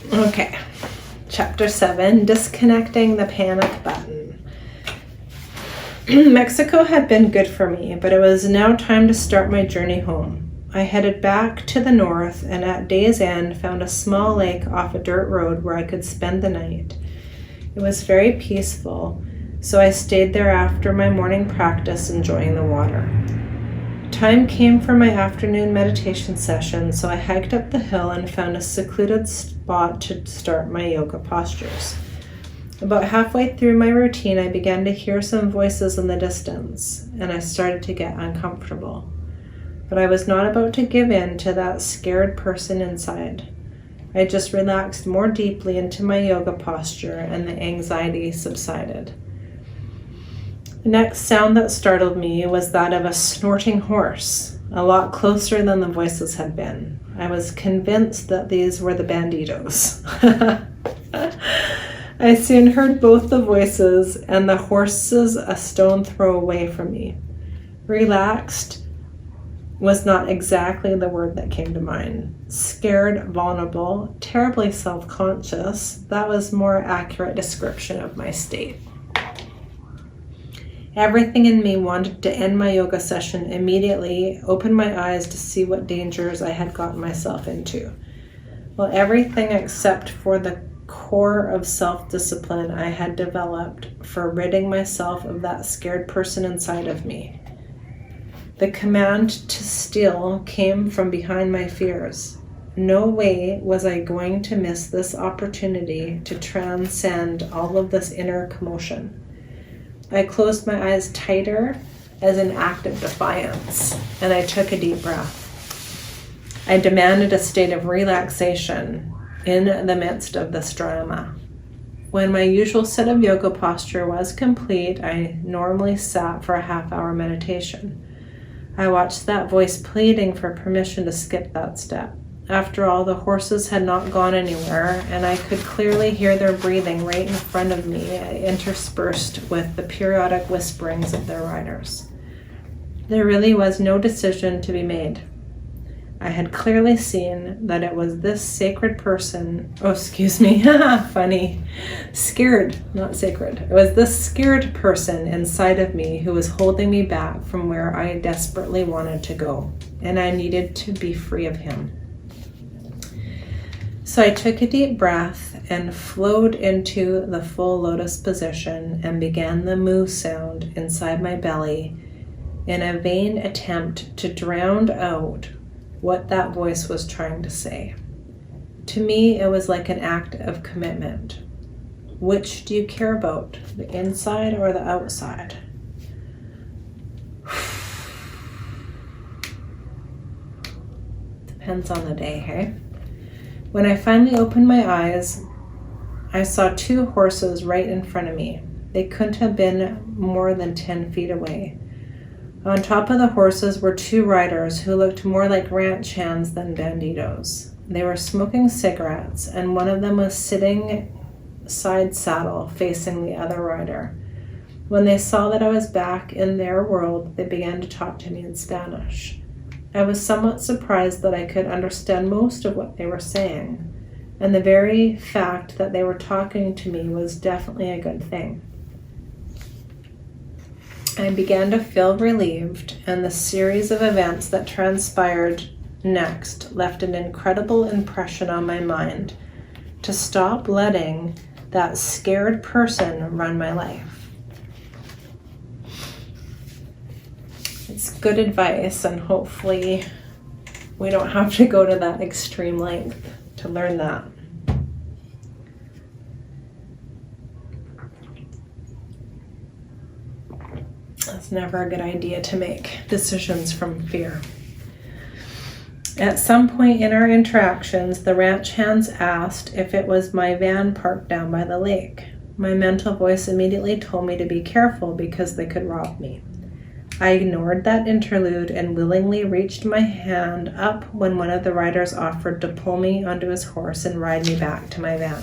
Okay, Chapter 7, Disconnecting the Panic Button. Mexico had been good for me, but it was now time to start my journey home. I headed back to the north and at day's end found a small lake off a dirt road where I could spend the night. It was very peaceful, so I stayed there after my morning practice, enjoying the water. Time came for my afternoon meditation session, so I hiked up the hill and found a secluded spot to start my yoga postures. About halfway through my routine, I began to hear some voices in the distance, and I started to get uncomfortable. But I was not about to give in to that scared person inside. I just relaxed more deeply into my yoga posture, and the anxiety subsided. The next sound that startled me was that of a snorting horse, a lot closer than the voices had been. I was convinced that these were the banditos. I soon heard both the voices and the horses a stone throw away from me. Relaxed was not exactly the word that came to mind. Scared, vulnerable, terribly self-conscious, that was a more accurate description of my state. Everything in me wanted to end my yoga session immediately, open my eyes to see what dangers I had gotten myself into. Well, everything except for the core of self-discipline I had developed for ridding myself of that scared person inside of me. The command to steal came from behind my fears. No way was I going to miss this opportunity to transcend all of this inner commotion. I closed my eyes tighter as an act of defiance, and I took a deep breath. I demanded a state of relaxation in the midst of this drama. When my usual set of yoga posture was complete, I normally sat for a half-hour meditation. I watched that voice pleading for permission to skip that step. After all, the horses had not gone anywhere, and I could clearly hear their breathing right in front of me, interspersed with the periodic whisperings of their riders. There really was no decision to be made. I had clearly seen that it was this sacred person, funny, scared, not sacred. It was this scared person inside of me who was holding me back from where I desperately wanted to go, and I needed to be free of him. So I took a deep breath and flowed into the full lotus position and began the moo sound inside my belly in a vain attempt to drown out what that voice was trying to say. To me, it was like an act of commitment. Which do you care about, the inside or the outside? Depends on the day, hey? When I finally opened my eyes, I saw two horses right in front of me. They couldn't have been more than 10 feet away. On top of the horses were two riders who looked more like ranch hands than banditos. They were smoking cigarettes, and one of them was sitting side saddle facing the other rider. When they saw that I was back in their world, they began to talk to me in Spanish. I was somewhat surprised that I could understand most of what they were saying, and the very fact that they were talking to me was definitely a good thing. I began to feel relieved, and the series of events that transpired next left an incredible impression on my mind to stop letting that scared person run my life. It's good advice, and hopefully we don't have to go to that extreme length to learn that. It's never a good idea to make decisions from fear. At some point in our interactions, the ranch hands asked if it was my van parked down by the lake. My mental voice immediately told me to be careful because they could rob me. I ignored that interlude and willingly reached my hand up when one of the riders offered to pull me onto his horse and ride me back to my van.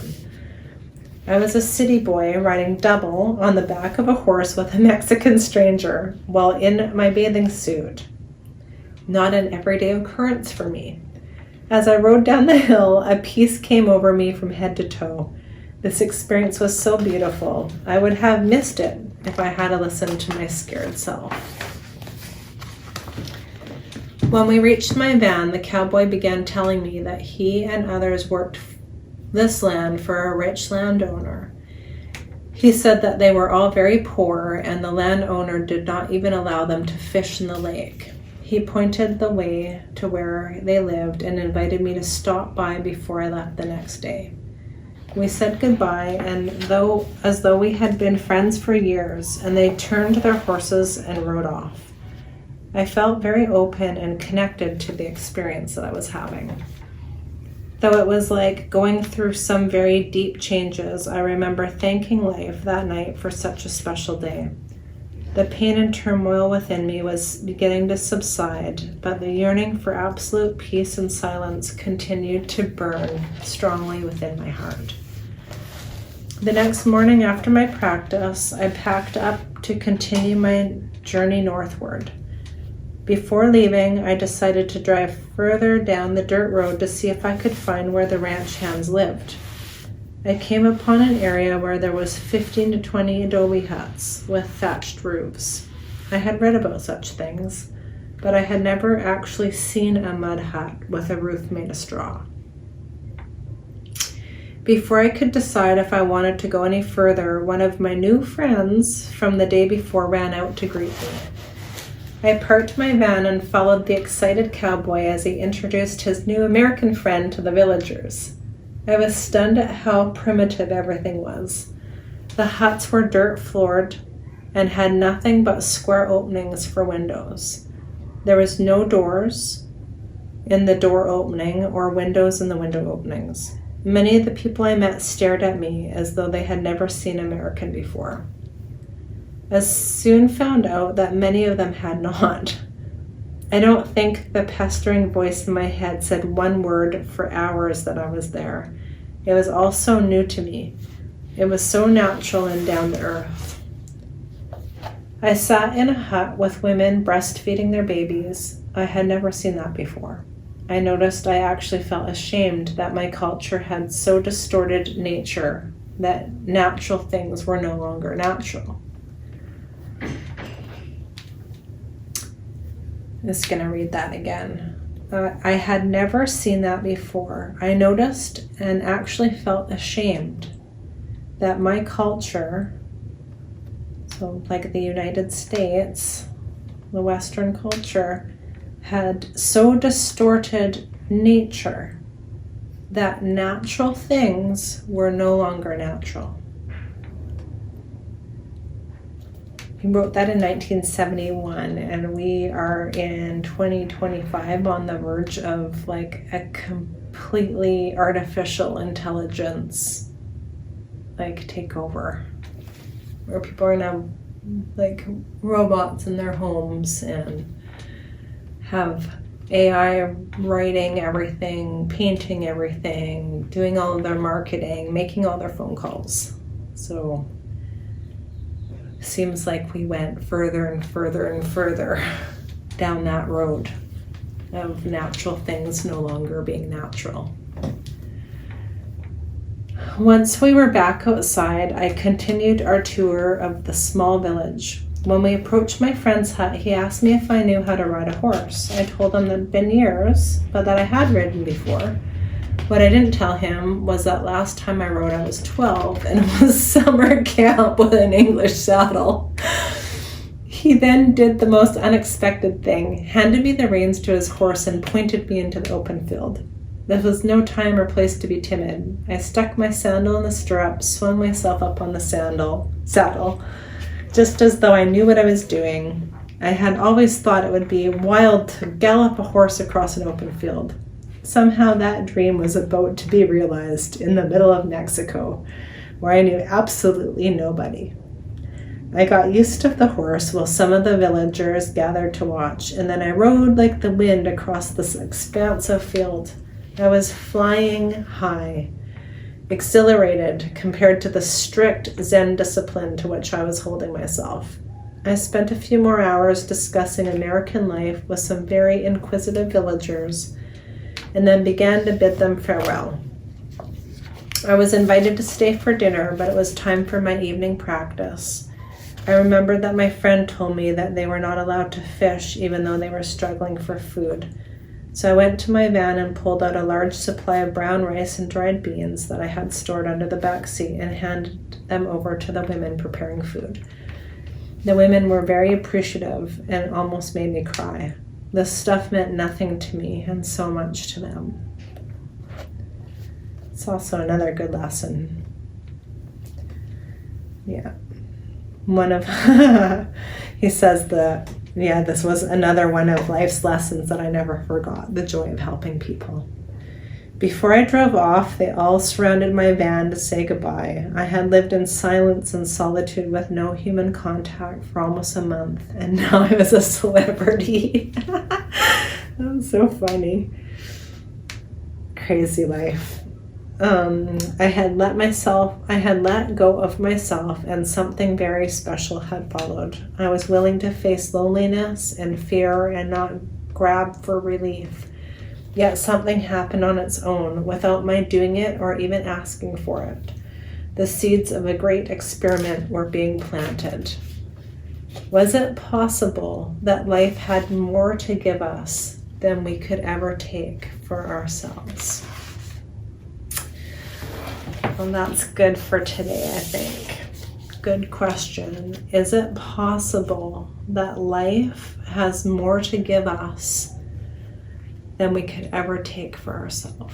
I was a city boy riding double on the back of a horse with a Mexican stranger while in my bathing suit. Not an everyday occurrence for me. As I rode down the hill, a peace came over me from head to toe. This experience was so beautiful. I would have missed it if I had listened to my scared self. When we reached my van, the cowboy began telling me that he and others worked this land for a rich landowner. He said that they were all very poor and the landowner did not even allow them to fish in the lake. He pointed the way to where they lived and invited me to stop by before I left the next day. We said goodbye, and as though we had been friends for years, and they turned their horses and rode off. I felt very open and connected to the experience that I was having. Though it was like going through some very deep changes, I remember thanking life that night for such a special day. The pain and turmoil within me was beginning to subside, but the yearning for absolute peace and silence continued to burn strongly within my heart. The next morning after my practice, I packed up to continue my journey northward. Before leaving, I decided to drive further down the dirt road to see if I could find where the ranch hands lived. I came upon an area where there was 15 to 20 adobe huts with thatched roofs. I had read about such things, but I had never actually seen a mud hut with a roof made of straw. Before I could decide if I wanted to go any further, one of my new friends from the day before ran out to greet me. I parked my van and followed the excited cowboy as he introduced his new American friend to the villagers. I was stunned at how primitive everything was. The huts were dirt floored and had nothing but square openings for windows. There was no doors in the door opening or windows in the window openings. Many of the people I met stared at me as though they had never seen American before. I soon found out that many of them had not. I don't think the pestering voice in my head said one word for hours that I was there. It was all so new to me. It was so natural and down to earth. I sat in a hut with women breastfeeding their babies. I had never seen that before. I noticed I actually felt ashamed that my culture had so distorted nature that natural things were no longer natural. I'm just going to read that again. I had never seen that before. I noticed and actually felt ashamed that my culture, so like the United States, the Western culture, had so distorted nature that natural things were no longer natural. He wrote that in 1971, and we are in 2025 on the verge of like a completely artificial intelligence like takeover, where people are now like robots in their homes and have AI writing everything, painting everything, doing all of their marketing, making all their phone calls. So seems like we went further and further and further down that road of natural things no longer being natural. Once we were back outside, I continued our tour of the small village. When we approached my friend's hut, he asked me if I knew how to ride a horse. I told him that it had been years, but that I had ridden before. What I didn't tell him was that last time I rode I was 12 and it was summer camp with an English saddle. He then did the most unexpected thing, handed me the reins to his horse and pointed me into the open field. There was no time or place to be timid. I stuck my sandal in the stirrup, swung myself up on the saddle, just as though I knew what I was doing. I had always thought it would be wild to gallop a horse across an open field. Somehow that dream was about to be realized in the middle of Mexico, where I knew absolutely nobody. I got used to the horse while some of the villagers gathered to watch, and then I rode like the wind across this expansive field. I was flying high, exhilarated compared to the strict Zen discipline to which I was holding myself. I spent a few more hours discussing American life with some very inquisitive villagers, and then began to bid them farewell. I was invited to stay for dinner, but it was time for my evening practice. I remembered that my friend told me that they were not allowed to fish even though they were struggling for food. So I went to my van and pulled out a large supply of brown rice and dried beans that I had stored under the back seat and handed them over to the women preparing food. The women were very appreciative and almost made me cry. This stuff meant nothing to me and so much to them. It's also another good lesson. Yeah. He says this was another one of life's lessons that I never forgot, the joy of helping people. Before I drove off, they all surrounded my van to say goodbye. I had lived in silence and solitude with no human contact for almost a month, and now I was a celebrity. That was so funny. Crazy life. I had let go of myself, and something very special had followed. I was willing to face loneliness and fear and not grab for relief. Yet something happened on its own, without my doing it or even asking for it. The seeds of a great experiment were being planted. Was it possible that life had more to give us than we could ever take for ourselves? Well, that's good for today, I think. Good question. Is it possible that life has more to give us than we could ever take for ourselves?